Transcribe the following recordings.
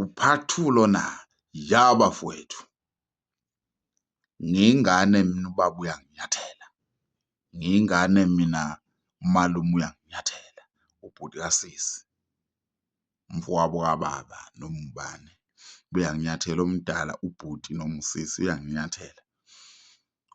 uphathulo na, ya bafowethu. Ngiyingane mina ubaba uyanginyathela, ngiyingane mina umalume uyanginyathela, ubhuti kasisi, umfowabo kababa noma ubani uyanginyathela, omdala ubhuti noma usisi uyanginyathela.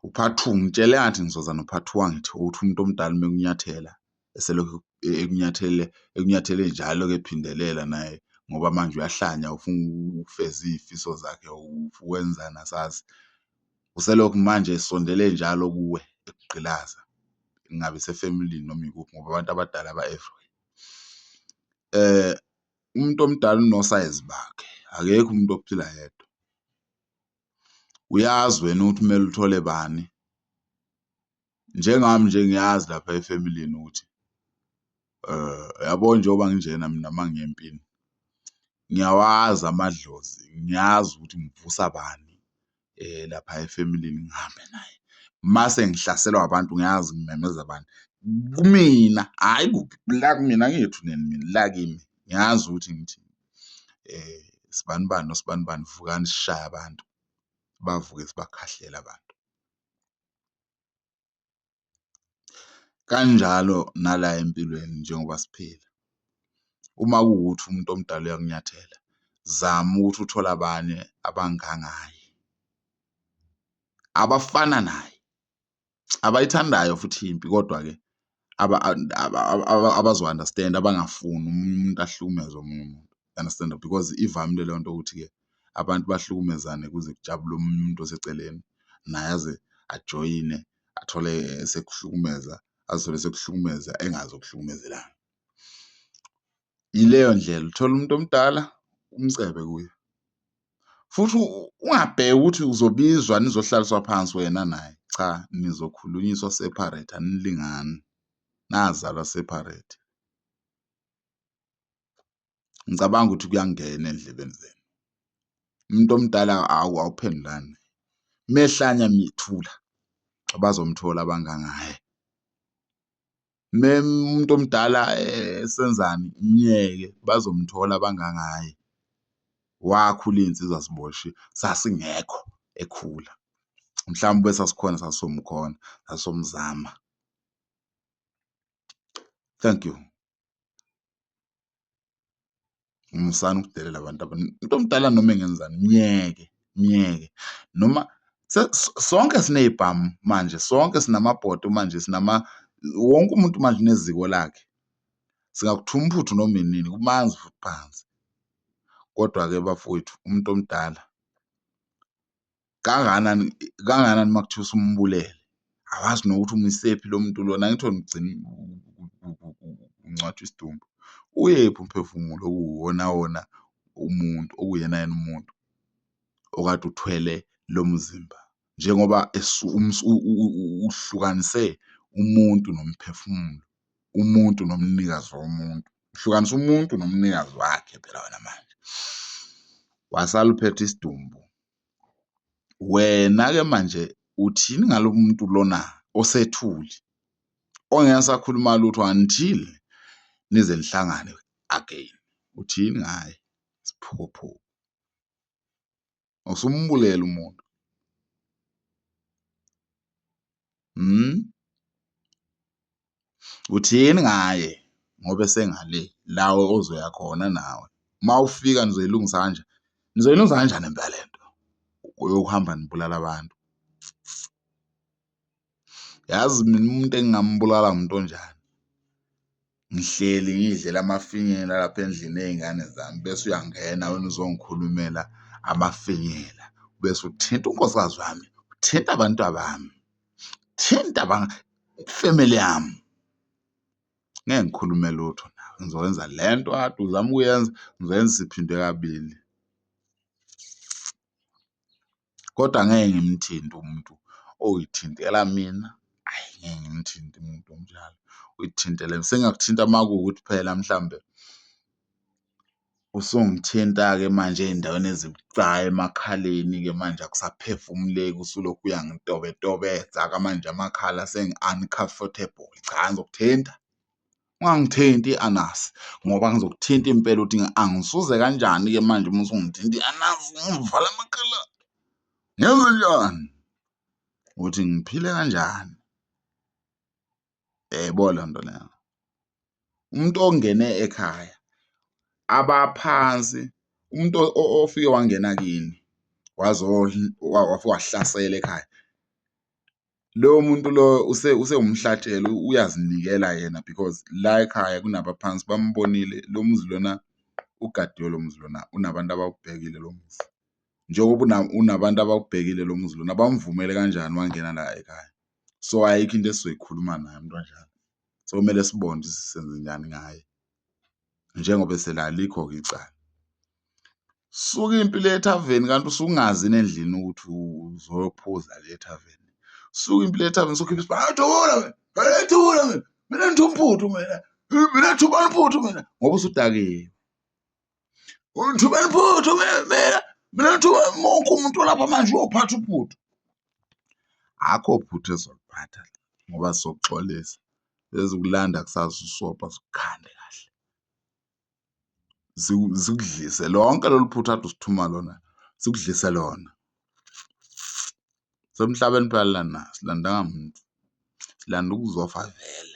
Uphathuma ngitshele ngathi ngizoza nophathu wangithi uthi umuntu omdala uma ekunyathela eselokhu ekunyathele njalo-ke ephindelela naye ngoba manje uyahlanya ufuna ukufeza iy'fiso zakhe, ukwenzani asazi. Uselokhu manje esondele njalo kuwe ekugqilaza, ingabe isefemelini noma ikuphi ngoba abantu abadala ba-everywhere. Umuntu omdala unosayizi bakhe, akekho umuntu ophila yedwa. Uyazi wena ukuthi kumele uthole bani. Njengami nje ngiyazi lapha efemelini ukuthi yabo njengoba nginjena mina uma ngiya empini, ngiyawazi amadlozi, ngiyazi ukuthi ngivusa bani lapha efemelini ngihambe naye. Mase ngihlaselwa abantu ngiyazi ngimemeza bani. Kumina, hhayi kuphi, la kumina angithi mina, la kimi. Ngiyazi ukuthi ngithi sibani bani nosibani bani, vukani sishaye abantu, bavuke sibakhahlela abantu. Kanjalo nala empilweni njengoba siphila, uma kuwukuthi umuntu omdala uyakunyathela, zama ukuthi uthole abanye abangangaye, abafana naye, abayithandayo futhi impi, kodwa-ke abazo-understand-a, abangafuni umuntu ahlukumeze omunye umuntu. Understand-a? Because ivamile leyo nto ukuthi-ke abantu bahlukumezane kuze kujabule omunye umuntu oseceleni, naye aze ajoyine, athole esekuhlukumeza, azithole esekuhlukumeza engazokuhlukumezelanga. Yileyo ndlela, uthola umuntu omdala umcebe kuye, futhi ungabheki ukuthi uzobizwa nizohlaliswa phansi wena naye. Cha, nizokhulunyiswa separate, anilingani, nazalwa separate. Ngicabanga ukuthi kuyangena ey'ndlebeni zenu. Umuntu omdala awuphendulani, mehlanya myethula, bazomthola abangangaye. Umuntu omdala esenzani, myeke, bazomthola abangangaye. Wakhula iy'nsizwa sasingekho ekhula, mhlawumbe sasikhona sasomkhona, sasomzama. Thank you. Musani ukudelela abantu umuntu omdala noma engenzani, myeke, myeke. Noma sonke siney'bhamu manje, sonke sinamabhodo manje, wonke umuntu manje uneziko lakhe. Singakuthuma uphuthu noma inini, kumanzi futhi phansi. Kodwa-ke bafowethu, umuntu omdala kangakanani uma kuthiwa usumbulele, awazi nokuthi umusephi lo muntu lona, angithi wena ugcina ungcwatshwa isidumbu. Uyephi umphefumulo okuwuwona wona umuntu, okuyena yena umuntu okade uthwele lo mzimba, njengoba uhlukanise umuntu nomphefumulo, umuntu nomnikazi womuntu, uhlukanisa umuntu nomnikazi wakhe phela wena manje. Wasala uphethe isidumbu. Wena-ke manje uthini ngalo muntu lona osethuli, ongeke asakhuluma lutho until nize nihlangane again? Uthini ngaye? Isiphukuphuku. Usumbulela umuntu. Uthini ngaye ngoba esengale lawe ozoya khona nawe? Uma ufika nizoyilungisa kanjani? Nizoyilungisa kanjani impela lento yokuhamba nibulala abantu? Yazi mina umuntu engingambulala umuntu onjani, ngihleli ngiy'dlela amafinyela lapha endlini yey'ngane zami, bese uyangena wena uzongikhulumela amafinyela, bese uthinta unkosikazi wami, uthinta abantwabami, thinta ifemeli yami. Ngeke ngikhulume lutho nawe, ngizokwenza lento kade uzama ukuyenza, ngizoyenza isiphindwe kabili. Kodwa ngeke ngimthinte umuntu oyithintela mina, ayi ngeke ngimthinte umuntu onjalo, uyithintele. Sengingakuthinta uma kuwukuthi phela mhlambe usungithinta-ke manje ey'ndaweni ezibucayi emakhaleni-ke manje akusaphefumuleki, usulokhu uyangitobetobeza-ke manje amakhala sengi-uncomfortable, cha ngizokuthinta. ungangithinti i-anasi ngoba ngizokuthinta impela uthi angisuze kanjani-ke manje uma usungithinta i-anasi ngivala amakhala ngenze njani ukuthi ngiphile kanjani. Yebo leyo nto leyo. Umuntu ongene ekhaya abaphansi, umuntu ofike wangena kini wafike wahlasela ekhaya, lowo muntu loyo usewumhlatshelo, uyazinikela yena because la ekhaya kunabaphansi bambonile lo muzi lona ugadiwe lo muzi lona unabantu abawubhekile lo muzi. Njengoba unabantu abawubhekile lo muzi lona bamvumele kanjani wangena la ekhaya. So ayikho into esizoyikhuluma naye umuntu kanjalo. So kumele sibone ukuthi senze njani ngaye njengoba esela alikho-ke icala. Suka impilo ethaveni kanti usungazi endlini ukuthi uzophuza le ethaveni. Suka impilo ethaveni sukhipha isibhamu, hayi thula wena, hayi thula mina, mina ngithuba uphuthu mina, mina ngithubani uphuthu mina, ngoba usudakiwe. Ngithubani uphuthu mina ngithuba wonke umuntu olapha manje uyophatha uphuthu. Akho phuthu ezoliphatha ngoba sizokuxolisa, ezikulanda kusasa usobha zikukhande kahle. Zikudlise lonke lolu phuthu kade usithuma lona, zikudlise lona. Semhlabeni phela lana silandanga muntu, silanda ukuzofa vele.